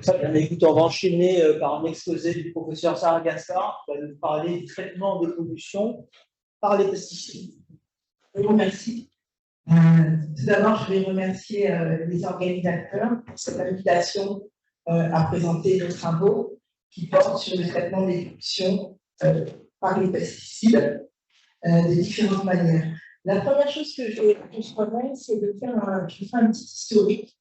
Très bien, écoute, on va enchaîner par un exposé du professeur Sarah-Gaspard qui va nous parler du traitement des pollutions par les pesticides. Je vous remercie. Tout d'abord, je vais remercier les organisateurs pour cette invitation à présenter nos travaux qui portent sur le traitement des pollutions par les pesticides de différentes manières. La première chose que je ferai, c'est de faire un petit historique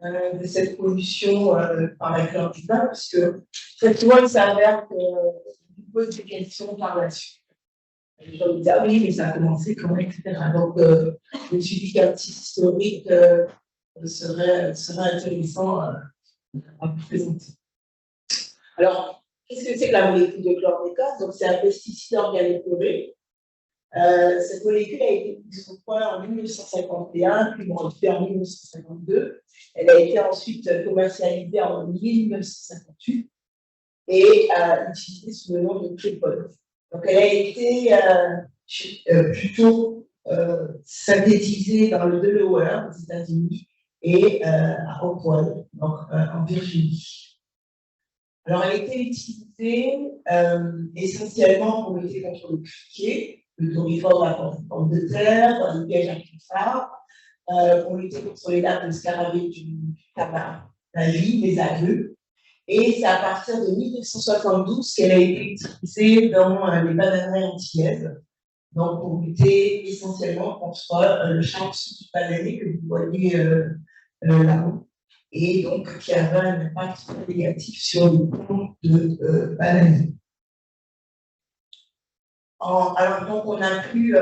de cette pollution par la chlordécone, parce que très souvent, il s'avère qu'on pose des questions par la suite. Les gens me disent, ah oui, mais ça a commencé comment, etc. Donc, je me suis dit qu'un petit historique serait intéressant à vous présenter. Alors, qu'est-ce que c'est que la molécule de chlordécone? Donc, c'est un pesticide organochloré. Cette molécule a été mise au point en 1951, puis modifiée en 1952. Elle a été ensuite commercialisée en 1958 et utilisée sous le nom de Clépol. Donc, elle a été plutôt synthétisée dans le Delaware, aux États-Unis, et à Oakwood, donc en Virginie. Alors, elle a été utilisée essentiellement pour lutter contre le criquet, le thorifort, la pomme de terre, dans le piège à phare, pour lutter contre les larves de scarabée du tabac, la vie, les agrumes. Et c'est à partir de 1972 qu'elle a été utilisée dans les bananeraies antillaises, donc pour lutter essentiellement contre le champignon du bananier que vous voyez là-haut, et donc qui avait un impact négatif sur le pont de bananier. Alors donc on a pu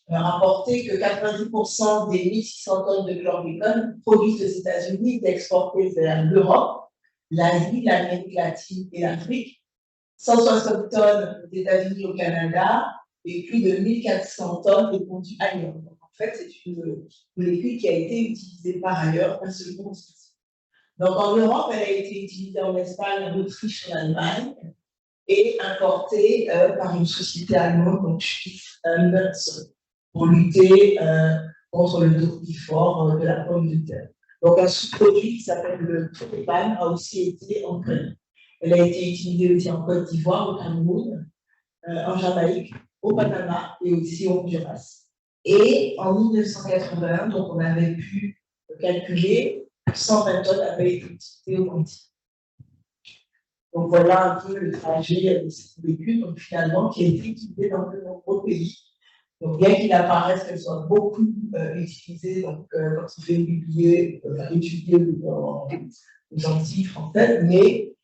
rapporter que 90% des 1600 tonnes de chlordécone produites aux États-Unis étaient exportées vers l'Europe, l'Asie, l'Amérique latine et l'Afrique, 160 tonnes aux États-Unis au Canada et plus de 1400 tonnes de conduits ailleurs. Donc, en fait, c'est une molécule qui a été utilisée par ailleurs, pas seulement en Suisse. Donc en Europe, elle a été utilisée en Espagne, en Autriche, en Allemagne, et importée par une société allemande, donc Spitz pour lutter contre le thorifort de la pomme de terre. Donc, un sous-produit qui s'appelle le tropane a aussi été employé. Elle a été utilisée aussi en Côte d'Ivoire, au Cameroun, en Jamaïque, au Panama et aussi au Honduras. Et en 1981, donc on avait pu calculer 120 tonnes avaient été utilisées au continent. Donc voilà un peu le trajet de cette molécule, donc finalement, qui a été utilisée dans de nombreux pays. Donc, bien qu'il apparaisse qu'elle soit beaucoup utilisée, donc quand on fait étudier aux Antilles françaises, mais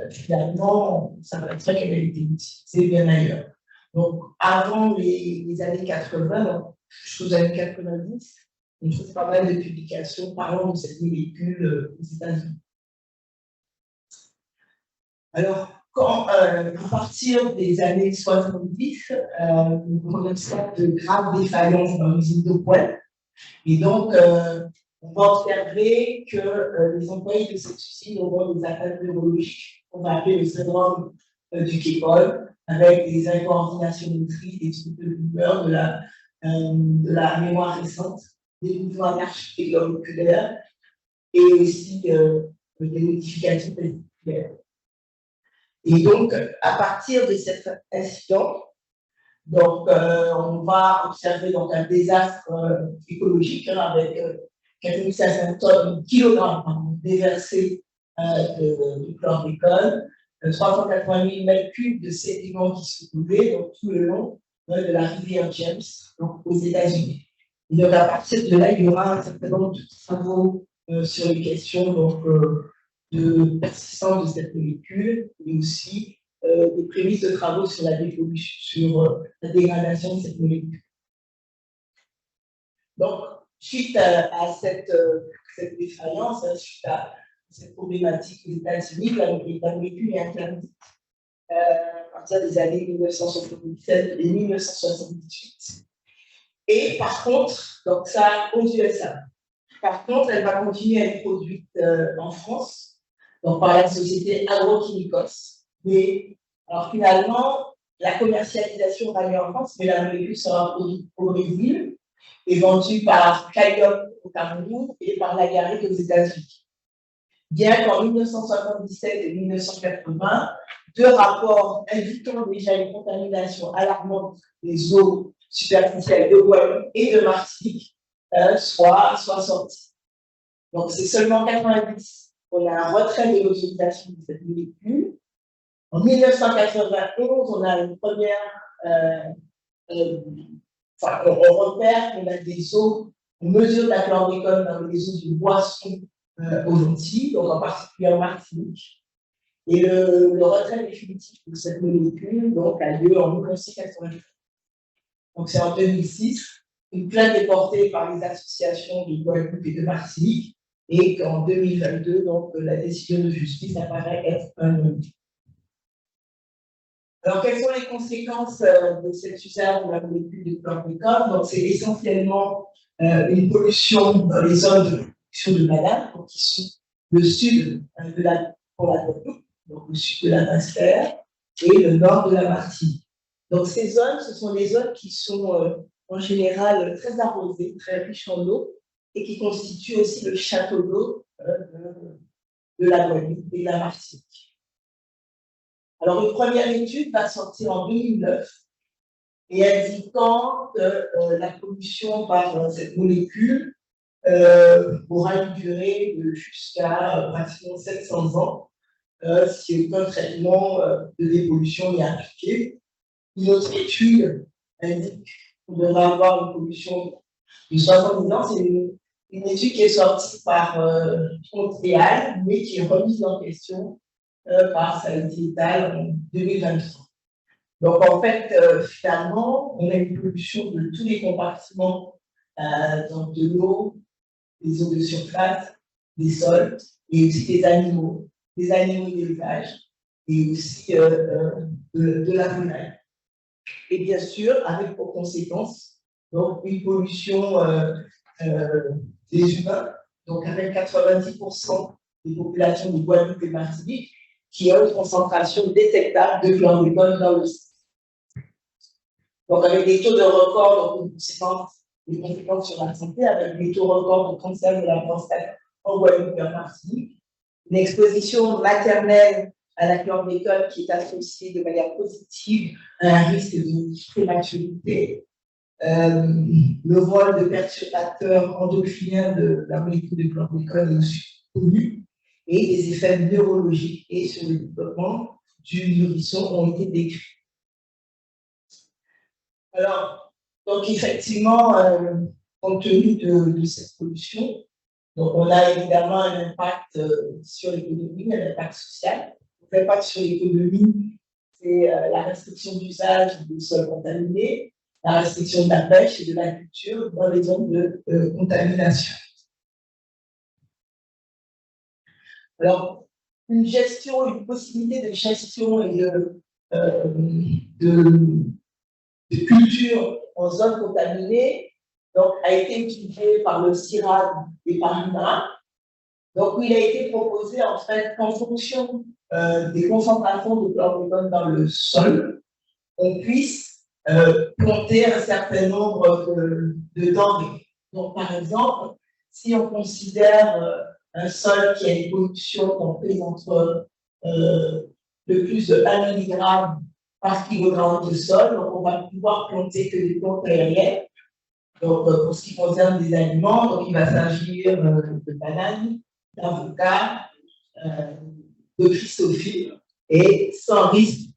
finalement, ça paraîtrait qu'elle a été utilisée bien ailleurs. Donc, avant les années 80, donc, jusqu'aux années 90, on trouve pas mal de publications parlant de cette molécule aux États-Unis. Alors, à partir des années 70, on constate de graves défaillances dans l'usine de poêle. Et donc, on va observer que les employés de cette usine ont des attaques neurologiques, qu'on va appeler le syndrome du Képol, avec des incoordinations motrices, des troubles de l'humeur, de la mémoire récente, des mouvements anarchiques et oculaires, et aussi des modifications vesiculaires. Et donc, à partir de cet incident, donc, on va observer donc, un désastre écologique avec 4500 tonnes, kilogrammes déversés de chlordécone, 380 000 mètres cubes de sédiments qui se coulaient donc, tout le long de la rivière James donc, aux États-Unis. Et donc, à partir de là, il y aura un certain nombre de travaux sur les questions donc, de persistance de cette molécule, mais aussi des prémices de travaux sur la dépollution, sur la dégradation de cette molécule. Donc, suite à cette défaillance, suite à cette problématique aux États-Unis, la molécule est interdite à partir des années 1977 et 1978. Et par contre, donc ça aux USA. Par contre, elle va continuer à être produite en France, donc par la société Agroquímicos. Mais alors finalement, la commercialisation va aller en France, mais la molécule sera produite au Brésil et vendue par Calliope au Cameroun et par l'agarite aux États-Unis. Bien qu'en 1977 et 1980, deux rapports indiquant déjà une contamination alarmante des eaux superficielles de Guadeloupe et de Martinique soient sortis. Donc, c'est seulement en 1990 qu'on a un retrait de l'autorisation de cette molécule. En 1991, on a une première, on repère qu'on a des eaux, on mesure la chlordécone dans les eaux de boisson aux Antilles, donc en particulier en Martinique. Et le retrait définitif de cette molécule donc, a lieu en 1993. Donc, c'est en 2006. Une plainte est portée par les associations de Guadeloupe et de Martinique, et qu'en 2022, donc, la décision de justice apparaît être un non. Alors, quelles sont les conséquences de cet usage de la molécule de chlordécone? Donc, c'est essentiellement une pollution dans les zones de production de bananes, qui sont le sud de la Guadeloupe, donc le sud de la Basse-Terre, et le nord de la Martinique. Donc, ces zones, ce sont des zones qui sont en général très arrosées, très riches en eau, et qui constituent aussi le château d'eau de la Guadeloupe et de la Martinique. Alors, une première étude va sortir en 2009 et indiquant que la pollution par cette molécule aura une durée de jusqu'à pratiquement 700 ans si aucun traitement de dépollution n'est appliqué. Une autre étude indique qu'on devrait avoir une pollution de 70 ans. C'est une étude qui est sortie par Montréal, mais qui est remise en question par Santé Vital en 2023. Donc, en fait, finalement, on a une pollution de tous les compartiments, donc de l'eau, des eaux de surface, des sols, et aussi des animaux d'élevage, et aussi de la volaille. Et bien sûr, avec pour conséquence, donc, une pollution des humains, donc avec 90% des populations de Guadeloupe et Martinique, qui ont une concentration détectable de chlordécone dans le sang. Donc, avec des taux de record, donc des conséquences sur la santé, avec des taux records de cancer de la prostate en Guadeloupe et en Martinique, une exposition maternelle à la chlordécone qui est associée de manière positive à un risque de prématurité, le rôle de perturbateur endocriniens de la molécule de chlordécone est aussi connu, et des effets neurologiques et sur le développement du nourrisson ont été décrits. Alors, donc effectivement, compte tenu de cette pollution, donc on a évidemment un impact sur l'économie, un impact social. L'impact sur l'économie, c'est la restriction d'usage des sols contaminés, la restriction de la pêche et de la culture dans les zones de contamination. Alors, une gestion, une possibilité de gestion et de culture en zone contaminée donc, a été utilisée par le CIRAD et par l'INRA. Donc, il a été proposé en fait qu'en fonction des concentrations de chlordécone dans le sol, on puisse compter un certain nombre de denrées. Donc, par exemple, si on considère un sol qui a une pollution comprise entre de plus de 1 mg par kilogramme de sol, donc on va pouvoir compter que des plantes aériennes. Donc, pour ce qui concerne des aliments, donc il va s'agir de bananes, d'avocats, de chrysophiles, et sans risque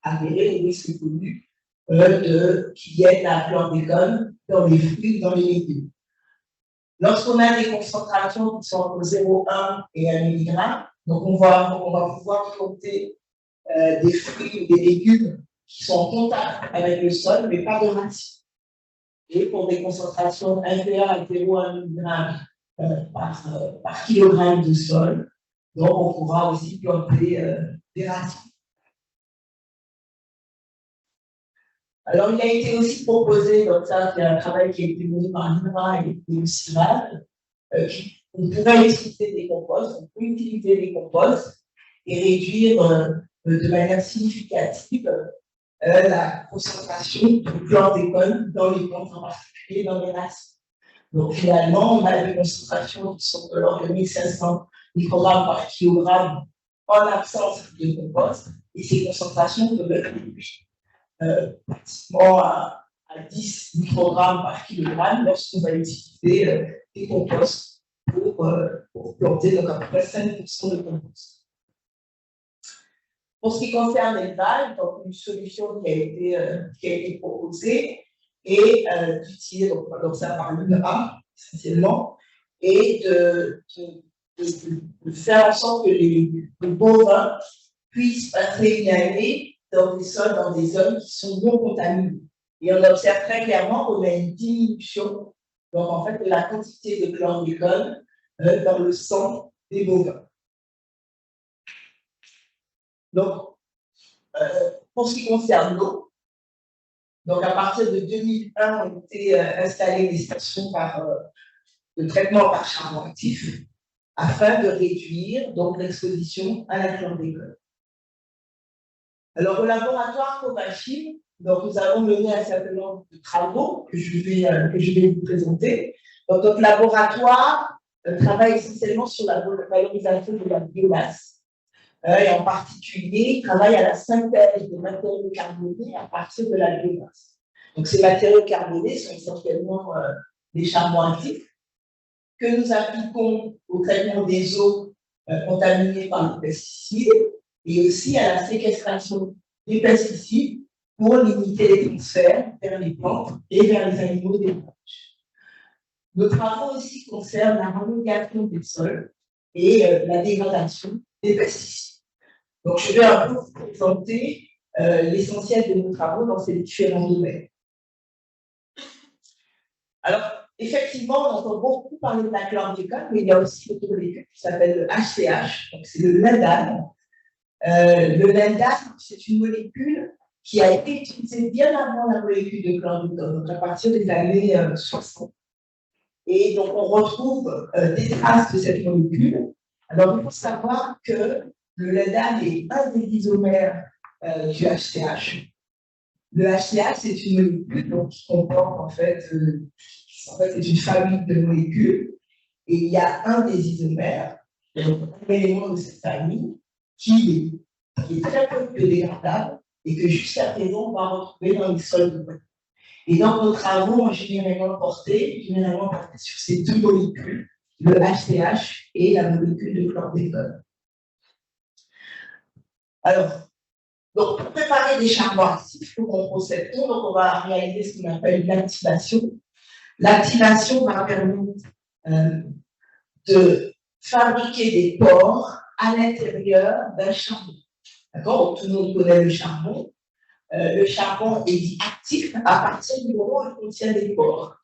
avéré, ou risque connu, qu'il y ait de la chlordécone dans les fruits, dans les légumes. Lorsqu'on a des concentrations qui sont entre 0,1 et 1 mg, donc on va pouvoir compter des fruits ou des légumes qui sont en contact avec le sol, mais pas de racines. Et pour des concentrations inférieures à 0,1 mg par kilogramme de sol, donc on pourra aussi planter des racines. Alors, il a été aussi proposé, donc ça, c'est un travail qui a été mené par l'INRA et le CIRAD, on pourrait utiliser des composts, on peut utiliser des composts et réduire de manière significative la concentration de chlordécone dans les plantes, en particulier dans les racines. Donc, finalement, on a des concentrations qui sont de l'ordre de 1500 microgrammes par kilogramme en absence de compost, et ces concentrations peuvent être réduites pratiquement à 10 microgrammes par kilogramme lorsqu'on va utiliser des composts pour planter, donc à peu près 5% de compost. Pour ce qui concerne les dalles, donc une solution qui a été proposée est d'utiliser, donc ça par l'UNRWA essentiellement, et de faire en sorte que les bovins puissent passer une année dans des sols, dans des zones qui sont non contaminés. Et on observe très clairement qu'on a une diminution, donc en fait, de la quantité de chlordécone dans le sang des bovins. Donc, pour ce qui concerne l'eau, donc à partir de 2001, ont été installées des stations de traitement par charbon actif afin de réduire donc l'exposition à la chlordécone. Alors, au laboratoire Covachim, donc nous avons mené un certain nombre de travaux que je vais vous présenter. Donc, notre laboratoire travaille essentiellement sur la valorisation de la biomasse. Et en particulier, il travaille à la synthèse de matériaux carbonés à partir de la biomasse. Donc, ces matériaux carbonés sont essentiellement des charbons actifs que nous appliquons au traitement des eaux contaminées par les pesticides et aussi à la séquestration des pesticides pour limiter les transferts vers les plantes et vers les animaux d'élevage. Nos travaux aussi concernent la remédiation des sols et la dégradation des pesticides. Donc, je vais un peu vous présenter l'essentiel de nos travaux dans ces différents domaines. Alors, effectivement, on entend beaucoup parler de la chlordécone, mais il y a aussi une molécule qui s'appelle le HCH, donc c'est le lindane. Le lindane, c'est une molécule qui a été utilisée bien avant la molécule de chlordécone, donc à partir des années 60. Et donc, on retrouve des traces de cette molécule. Alors, il faut savoir que le lindane est un des isomères du HCH. Le HCH, c'est une molécule donc, qui comporte en fait c'est une famille de molécules. Et il y a un des isomères, un élément de cette famille, qui est très peu biodégradable et que jusqu'à présent, on va retrouver dans les sols de bois. Et donc, nos travaux ont généralement porté sur ces deux molécules, le HCH et la molécule de chlordécone. Alors, donc, pour préparer des charbons actifs, il faut qu'on procède tout. Donc, on va réaliser ce qu'on appelle l'activation. L'activation va permettre de fabriquer des pores à l'intérieur d'un charbon. D'accord? Donc, tout le monde connaît le charbon. Le charbon est dit actif à partir du moment où il contient des pores.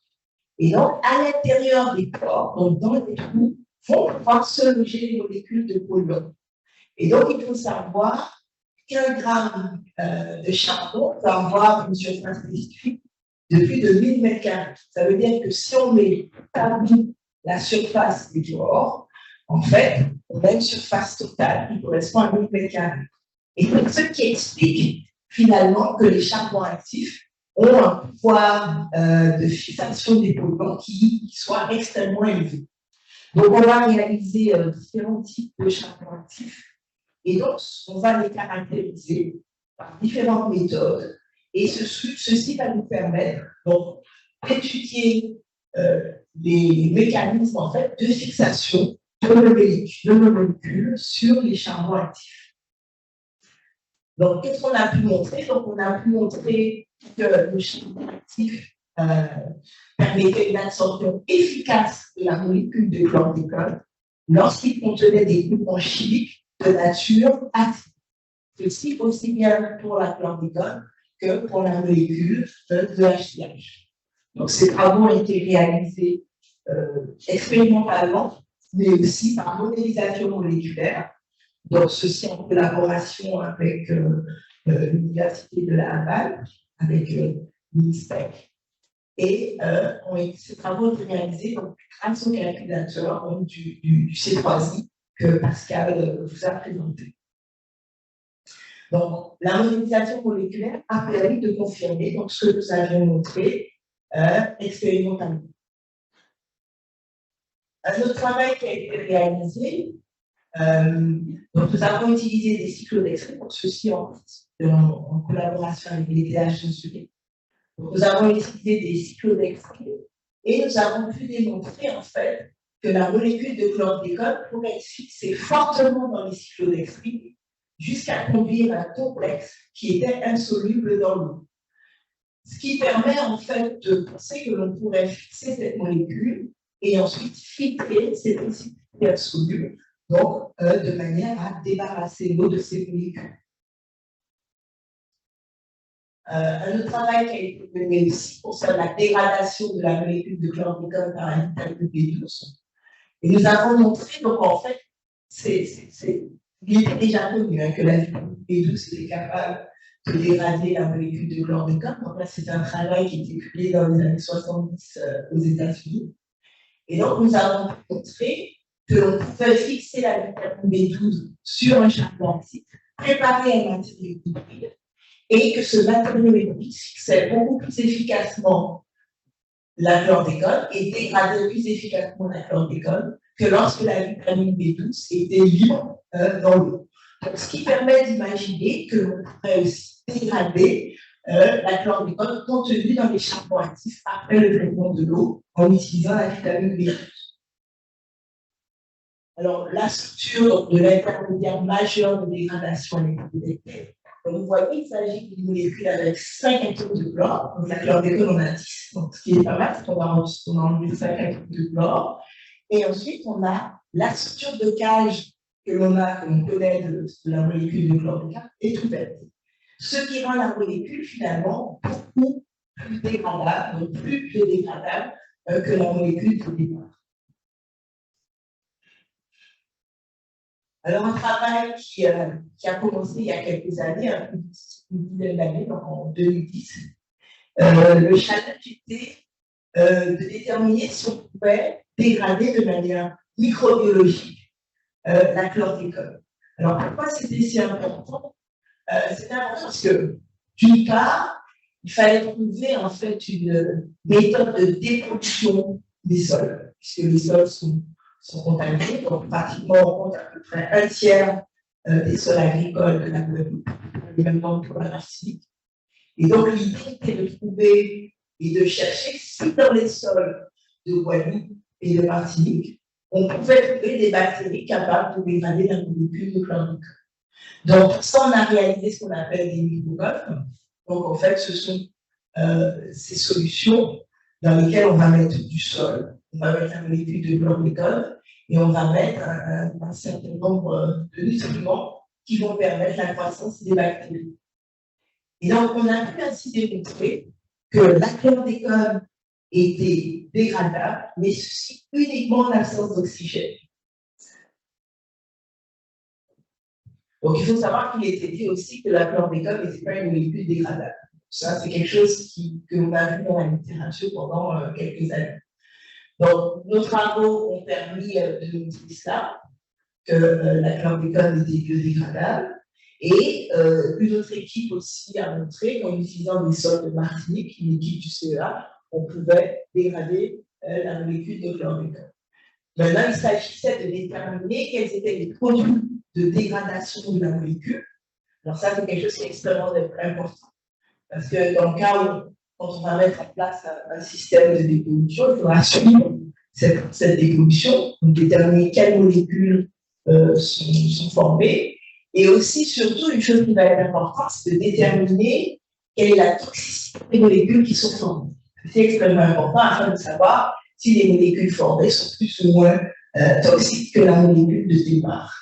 Et donc, à l'intérieur des pores, donc dans les trous, vont pouvoir se loger les molécules de polluants. Et donc, il faut savoir qu'un gramme de charbon peut avoir une surface spécifique de plus de 1000 m². Ça veut dire que si on établit la surface du pore, en fait, on a une surface totale qui correspond à 1000 m². Et donc, ce qui explique finalement que les charbons actifs ont un pouvoir de fixation des polluants qui soit extrêmement élevé. Donc, on va réaliser différents types de charbons actifs et donc, on va les caractériser par différentes méthodes et ceci va nous permettre d'étudier les mécanismes en fait, de fixation de nos molécules sur les charbons actifs. Donc, qu'est-ce qu'on a pu montrer? Donc, on a pu montrer que le charbon actif permettait une absorption efficace de la molécule de chlordécone lorsqu'il contenait des groupements chimiques de nature active. Ceci aussi bien pour la chlordécone que pour la molécule de HCH. Donc, ces travaux ont été réalisés expérimentalement, mais aussi par modélisation moléculaire. Donc, ceci en collaboration avec l'Université de la Havane, avec l'INSPEC. Et ces travaux ont été réalisés grâce au calculateur du C3I que Pascal vous a présenté. Donc, la modélisation moléculaire a permis de confirmer ce que nous avions montré expérimentalement. Un autre travail qui a été réalisé, donc nous avons utilisé des cyclodextrines, pour ceci en collaboration avec les TH de Zurich. Nous avons utilisé des cyclodextrines et nous avons pu démontrer en fait que la molécule de chlordécone pourrait être fixée fortement dans les cyclodextrines jusqu'à conduire un complexe qui était insoluble dans l'eau. Ce qui permet en fait de penser que l'on pourrait fixer cette molécule et ensuite filtrer ces récipients insolubles, donc de manière à débarrasser l'eau de ces molécules. Un autre travail qui a été mené aussi concerne la dégradation de la molécule de chlordécone par un vitamine B12. Et nous avons montré, donc en fait, il était déjà connu que la vitamine B12 était capable de dégrader la molécule de chlordécone. Donc là, c'est un travail qui a été publié dans les années 70 aux États-Unis. Et donc, nous avons montré que l'on pouvait fixer la vitamine B12 sur un charbon actif, préparer un matériau hybride, et que ce matériau hybride fixait beaucoup plus efficacement la chlordécone et dégradait plus efficacement la chlordécone que lorsque la vitamine B12 était libre dans l'eau. Ce qui permet d'imaginer que l'on pourrait aussi dégrader la chlordécone contenue dans les charbons actifs après le traitement de l'eau en utilisant la vitamine B12. Alors, la structure de l'intermédiaire majeur de dégradation est détectée. Donc, vous voyez, il s'agit d'une molécule avec 5 atomes de chlore. Donc, la chlordécone, on a 10. Donc, ce qui est pas mal, c'est qu'on a enlevé 5 atomes de chlore. Et ensuite, on a la structure de cage que l'on connaît de la molécule de chlordécone est ouverte. Ce qui rend la molécule, finalement, beaucoup plus dégradable, donc plus dégradable que la molécule de départ. Alors, un travail qui a commencé il y a quelques années, une dizaine d'années, donc en 2010, le challenge était de déterminer si on pouvait dégrader de manière microbiologique la chlordécone. Alors, pourquoi c'était si important? C'était important parce que, d'une part, il fallait trouver en fait une méthode de dépollution des sols, puisque les sols sont contaminés, donc pratiquement on compte à peu près un tiers des sols agricoles de la Guadeloupe, et même pour la Martinique. Et donc l'idée était de trouver et de chercher si dans les sols de Guadeloupe et de Martinique, on pouvait trouver des bactéries capables de dégrader la molécule de chlordécone. Donc pour ça, on a réalisé ce qu'on appelle des microgolfs. Donc en fait, ce sont ces solutions dans lesquelles on va mettre du sol, on va mettre la molécule de chlordécone et on va mettre un certain nombre de nutriments qui vont permettre la croissance des bactéries. Et donc, on a pu ainsi démontrer que la chlordécone était dégradable, mais ceci uniquement en absence d'oxygène. Donc, il faut savoir qu'il était dit aussi que la chlordécone n'était pas une molécule dégradable. Ça, c'est quelque chose que l'on a vu dans la littérature pendant quelques années. Donc, nos travaux ont permis de nous dire ça, que la chlordécone était biodégradable. Et une autre équipe aussi a montré qu'en utilisant des sols de Martinique, une équipe du CEA, on pouvait dégrader la molécule de chlordécone. Maintenant, il s'agissait de déterminer quels étaient les produits de dégradation de la molécule. Alors ça, c'est quelque chose qui est extrêmement important. Parce que dans le cas où, quand on va mettre en place un système de dépollution, il faudra suivre cette dépollution, donc déterminer quelles molécules sont formées. Et aussi, surtout, une chose qui va être importante, c'est de déterminer quelle est la toxicité des molécules qui sont formées. C'est extrêmement important afin de savoir si les molécules formées sont plus ou moins toxiques que la molécule de départ.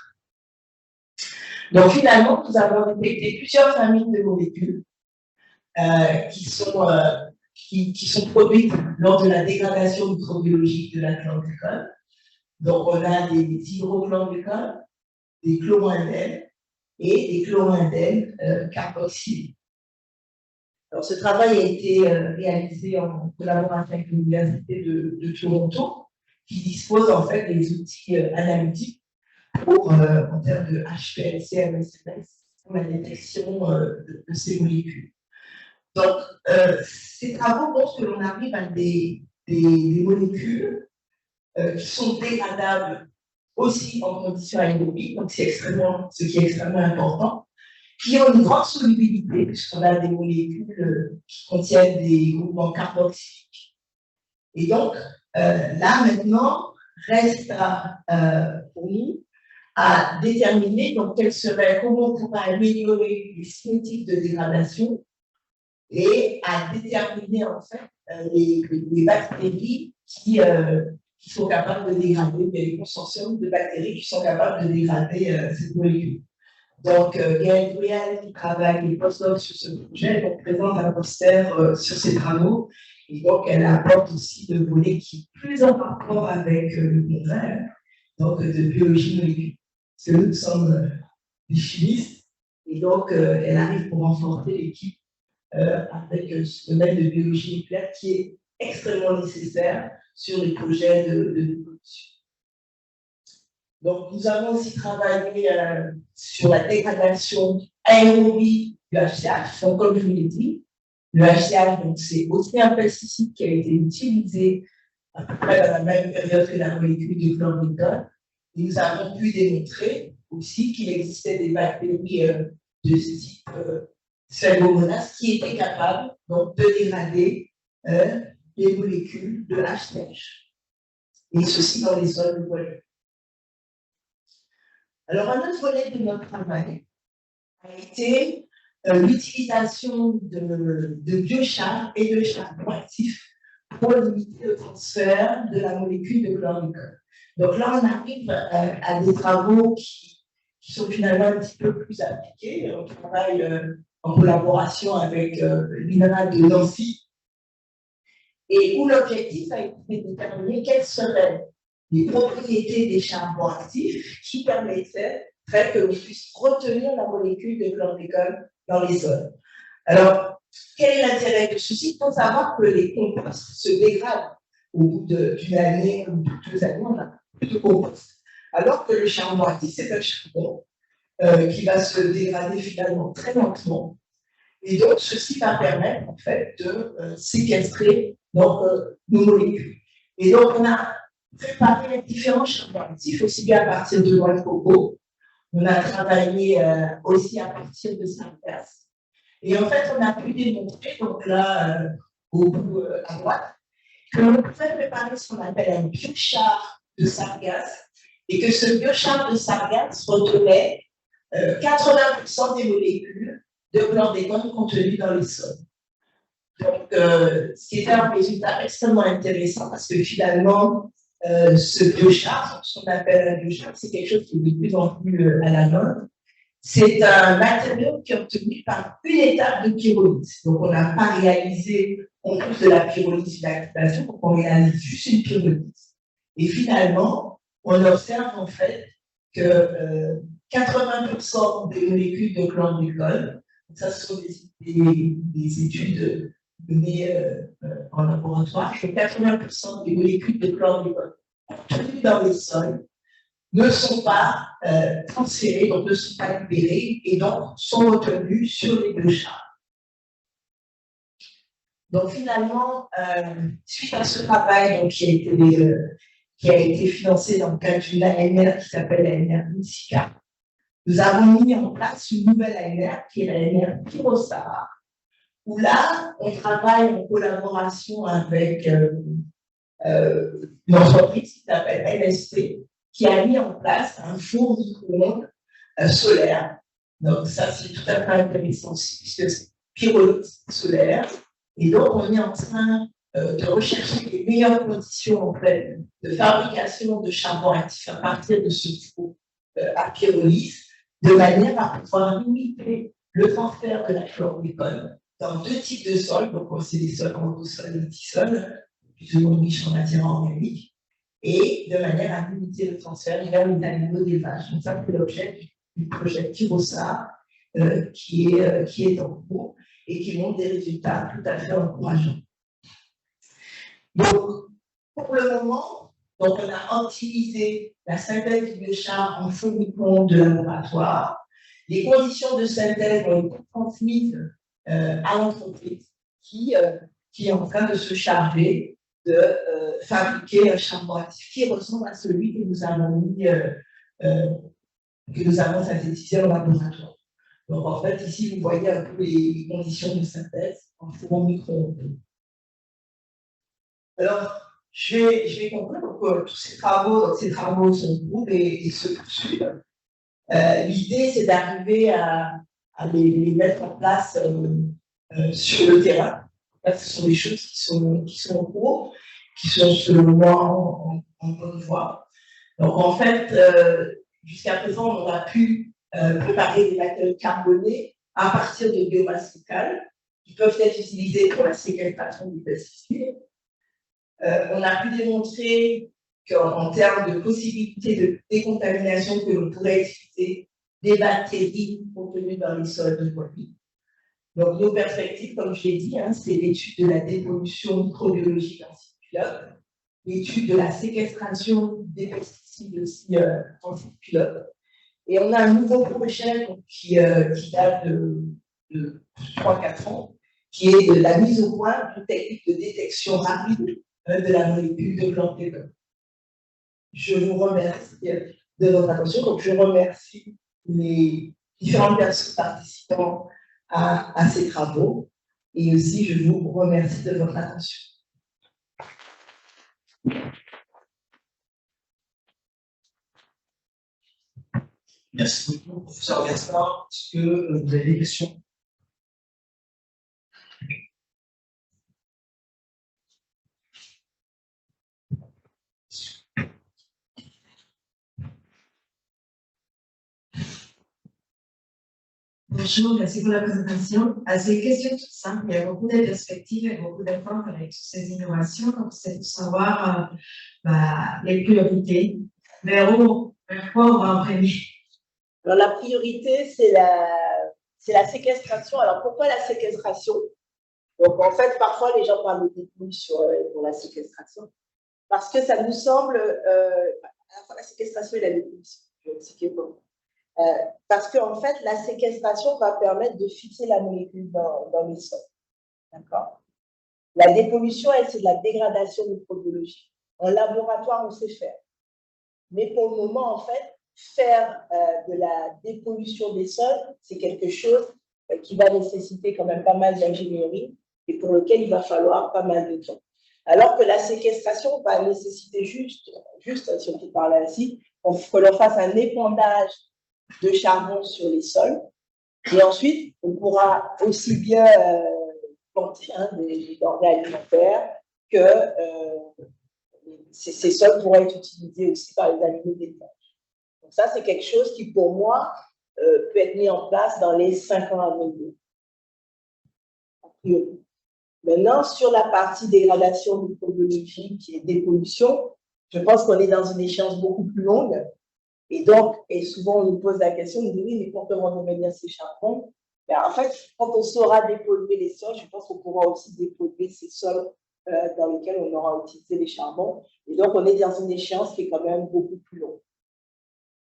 Donc, finalement, nous avons détecté plusieurs familles de molécules qui sont produites lors de la dégradation microbiologique de la chlordécone. Donc, on a des hydrochlordécones, des chloroindènes et des chloroindènes carboxylés. Alors, ce travail a été réalisé en collaboration avec l'Université de Toronto, qui dispose en fait des outils analytiques en termes de HPLC, MSMS, pour la détection de ces molécules. Donc, ces travaux montrent que l'on arrive à des molécules qui sont dégradables aussi en conditions aérobiques, donc c'est ce qui est extrêmement important, qui ont une grande solubilité, puisqu'on a des molécules qui contiennent des groupements carboxyliques. Et donc, là maintenant, reste pour nous à déterminer donc, comment on pourrait améliorer les cinétiques de dégradation et à déterminer en fait les bactéries qui sont capables de dégrader, il y a des consortiums de bactéries qui sont capables de dégrader cette molécule. Donc, Gaëlle Bruyal, qui travaille les postdocs sur ce projet, donc, présente un poster sur ses travaux. Et donc, elle apporte aussi le volet qui est plus en rapport avec le contraire, donc de biologie moléculaire. Parce que nous sommes des chimistes, et donc, elle arrive pour renforcer l'équipe avec ce domaine de biologie nucléaire qui est extrêmement nécessaire sur les projets de pollution. Donc, nous avons aussi travaillé sur la dégradation aérobie du HCH. Donc, comme je vous l'ai dit, le HCH, c'est aussi un pesticide qui a été utilisé à peu près à la même période que la molécule du chlordécone. Et nous avons pu démontrer aussi qu'il existait des bactéries de ce type Pseudomonas qui étaient capables donc, de dégrader les molécules de HCH. Et ceci dans les sols de voiture. Alors, un autre volet de notre travail a été l'utilisation de biochars et de charbon actifs pour limiter le transfert de la molécule de chlordécone. Donc là, on arrive à des travaux qui sont finalement un petit peu plus appliqués. On travaille en collaboration avec l'INRA de Nancy, et où l'objectif a été de déterminer quelles seraient les propriétés des charbons actifs qui permettraient que l'on puisse retenir la molécule de chlordécone dans les sols. Alors, quel est l'intérêt de ceci? Il faut savoir que les composts se dégradent au bout d'une année ou de 2 années, on n'a plus de compost. Alors que le charbon actif, c'est un charbon qui va se dégrader finalement très lentement. Et donc, ceci va permettre en fait de séquestrer donc, nos molécules. Et donc, on a préparé les différents charbons actifs, aussi bien à partir de noix de coco. On a travaillé aussi à partir de sargasse. Et en fait, on a pu démontrer, donc là, au bout à droite, que l'on pouvait préparer ce qu'on appelle un biochar de sargasse, et que ce biochar de sargasse retenait 80% des molécules de chlordécone contenues dans les sols. Donc, ce qui était un résultat extrêmement intéressant, parce que finalement, ce biochar, ce qu'on appelle un biochar, c'est quelque chose qui est de plus en plus à la mode. C'est un matériau qui est obtenu par une étape de pyrolyse. Donc, on n'a pas réalisé en plus de la pyrolyse une activation, donc on réalise juste une pyrolyse. Et finalement, on observe en fait que 80% des molécules de chlordécone, ça ce sont des études menées en laboratoire, que 80% des molécules de chlordécone obtenues dans les sols ne sont pas transférées, donc ne sont pas libérées, et donc sont retenues sur les biochars. Donc finalement, suite à ce travail donc, qui a été financé dans le cadre d'une ANR qui s'appelle l'ANR Musica, nous avons mis en place une nouvelle ANR qui est l'ANR Pyrosahara, où là, on travaille en collaboration avec une entreprise qui s'appelle LSP, qui a mis en place un four micro-ondes solaire. Donc ça, c'est tout à fait intéressant aussi, puisque c'est pyrolyse solaire. Et donc, on est en train de rechercher les meilleures conditions en fait, de fabrication de charbon actif à partir de ce four à pyrolyse, de manière à pouvoir limiter le transfert de la chlordécone dans 2 types de sols. Donc, c'est des sols orthosols et multisols, plutôt riches en matière organique, et de manière à limiter le transfert vers les animaux d'élevage. Donc, ça, c'est l'objet du projet Pyrosahara qui est en cours et qui montre des résultats tout à fait encourageants. Donc, pour le moment, donc on a optimisé la synthèse du biochar en faux micro-ondes de laboratoire. Les conditions de synthèse ont été transmises à l'entreprise qui est en train de se charger de fabriquer un charbon actif qui ressemble à celui que nous avons mis, que nous avons synthétisé en laboratoire. Donc, en fait, ici, vous voyez un peu les conditions de synthèse en four micro-ondes. Alors, je vais conclure. Tous ces travaux sont courts et se poursuivent. L'idée, c'est d'arriver à les mettre en place sur le terrain. Là, ce sont des choses qui sont en cours, qui sont selon moi en bonne voie. Donc, en fait, jusqu'à présent, on a pu préparer des matériaux carbonés à partir de biomasse locale qui peuvent être utilisés pour la séquestration des pesticides. On a pu démontrer qu'en termes de possibilités de décontamination, que l'on pourrait utiliser des bactéries contenues dans les sols de produits. Donc, nos perspectives, comme je l'ai dit, c'est l'étude de la dépollution microbiologique en site pilote, l'étude de la séquestration des pesticides aussi en site pilote. Et on a un nouveau projet qui date de 3-4 ans, qui est de la mise au point d'une technique de détection rapide de la molécule de chlordécone. Je vous remercie de votre attention. Donc, je remercie les différentes personnes participant à ces travaux. Et aussi, je vous remercie de votre attention. Merci beaucoup, professeur Gaspard. Est-ce que vous avez des questions? Bonjour, merci pour la présentation. C'est une question toute simple. Il y a beaucoup de perspectives et beaucoup d'attentes avec toutes ces innovations. Donc, c'est de savoir les priorités. Vers quoi on va en premier? Alors, la priorité, c'est la séquestration. Alors, pourquoi la séquestration? Donc, en fait, parfois, les gens parlent de dépollution pour la séquestration. Parce que ça nous semble, à la fois la séquestration et la dépollution. Je vais expliquer comment. Parce qu'en fait, la séquestration va permettre de fixer la molécule dans les sols. D'accord? La dépollution, elle, c'est de la dégradation microbiologique. En laboratoire, on sait faire. Mais pour le moment, en fait, faire de la dépollution des sols, c'est quelque chose qui va nécessiter quand même pas mal d'ingénierie et pour lequel il va falloir pas mal de temps. Alors que la séquestration va nécessiter juste si on peut parler ainsi, que l'on fasse un épandage de charbon sur les sols. Et ensuite, on pourra aussi bien planter des denrées alimentaires que ces sols pourraient être utilisés aussi par les animaux d'élevage. Donc ça, c'est quelque chose qui, pour moi, peut être mis en place dans les 5 ans à venir. A priori. Maintenant, sur la partie dégradation microbiologique et dépollution, je pense qu'on est dans une échéance beaucoup plus longue. Et donc, souvent, on nous pose la question, on nous dit, oui, mais comment on devenir ces charbons? En fait, quand on saura dépolluer les sols, je pense qu'on pourra aussi dépolluer ces sols dans lesquels on aura utilisé les charbons. Et donc, on est dans une échéance qui est quand même beaucoup plus longue.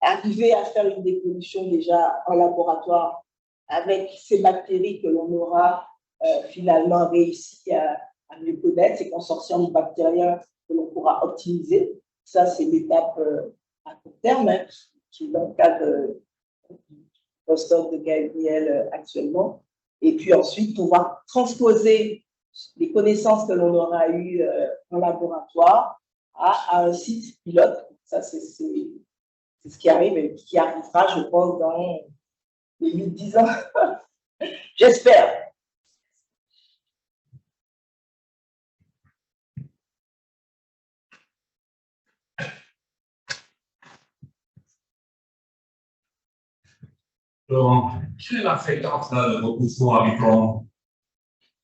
Arriver à faire une dépollution déjà en laboratoire avec ces bactéries que l'on aura finalement réussi à mieux connaître, ces consortiums bactériens que l'on pourra optimiser, ça, c'est l'étape à court terme, qui est dans le cadre du postdoc de Gabriel actuellement. Et puis ensuite, pouvoir transposer les connaissances que l'on aura eues en laboratoire à un site pilote. Ça, c'est ce qui arrive et qui arrivera, je pense, dans les 8-10 ans. J'espère. Laurent, quelle est la fréquence de repoussement à micro-ondes?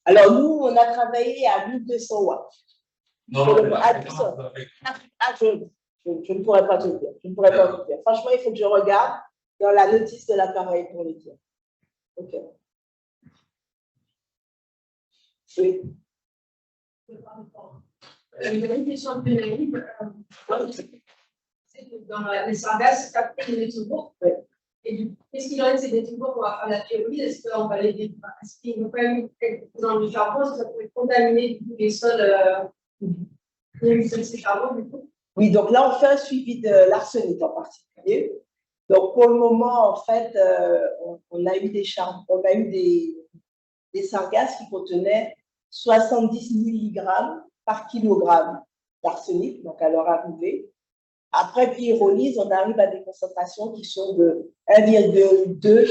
Alors, nous, on a travaillé à 1200 watts. Non, je ne pourrais pas te le dire. Je ne pourrais pas te le dire. Franchement, il faut que je regarde dans la notice de l'appareil pour le dire. OK. Oui. Une question de pénalité. Dans les sargasses, c'est capté les métaux. Et qu'est-ce qu'il en est de ces détricots qu'on va faire la théorie? Est-ce qu'on va les est-ce qu'il y a quand même dans le charbon, ça pourrait contaminer les sols Il y a eu ces travaux, du coup. Oui, donc là, on fait un suivi de l'arsenic en particulier. Donc, pour le moment, en fait, on a eu des sargasses qui contenaient 70 mg par kilogramme d'arsenic, donc à leur arrivée. Après pyrolyse, on arrive à des concentrations qui sont de 1,2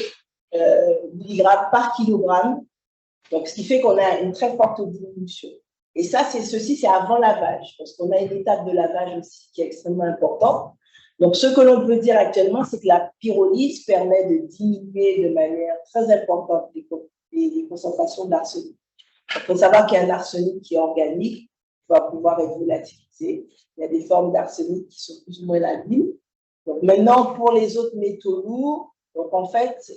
mg par kilogramme. Donc, ce qui fait qu'on a une très forte diminution. Et ça, c'est avant lavage, parce qu'on a une étape de lavage aussi qui est extrêmement importante. Donc, ce que l'on peut dire actuellement, c'est que la pyrolyse permet de diminuer de manière très importante les concentrations d'arsenic. Il faut savoir qu'il y a un arsenic qui est organique, qui va pouvoir être volatilisé. Il y a des formes d'arsenic qui sont plus ou moins labiles. Donc, maintenant, pour les autres métaux lourds, donc en fait,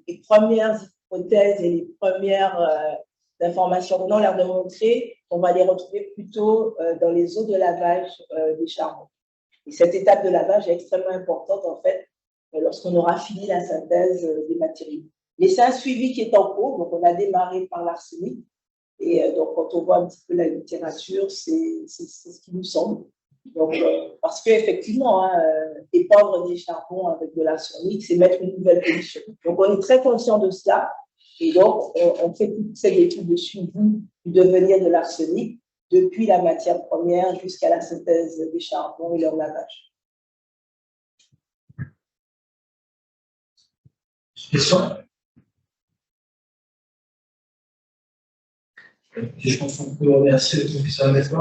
les premières hypothèses et les premières informations qu'on a l'air de montrer, on va les retrouver plutôt dans les eaux de lavage des charbons. Et cette étape de lavage est extrêmement importante, en fait, lorsqu'on aura fini la synthèse des matériaux. Mais c'est un suivi qui est en cours, donc on a démarré par l'arsenic. Et donc, quand on voit un petit peu la littérature, c'est ce qui nous semble. Donc, parce qu'effectivement, épandre des charbons avec de l'arsenic, c'est mettre une nouvelle pollution. Donc, on est très conscient de cela. Et donc, on fait toutes ces études de suivi du devenir de l'arsenic depuis la matière première jusqu'à la synthèse des charbons et leur lavage. Question? Je pense qu'on peut remercier le professeur Mesmer.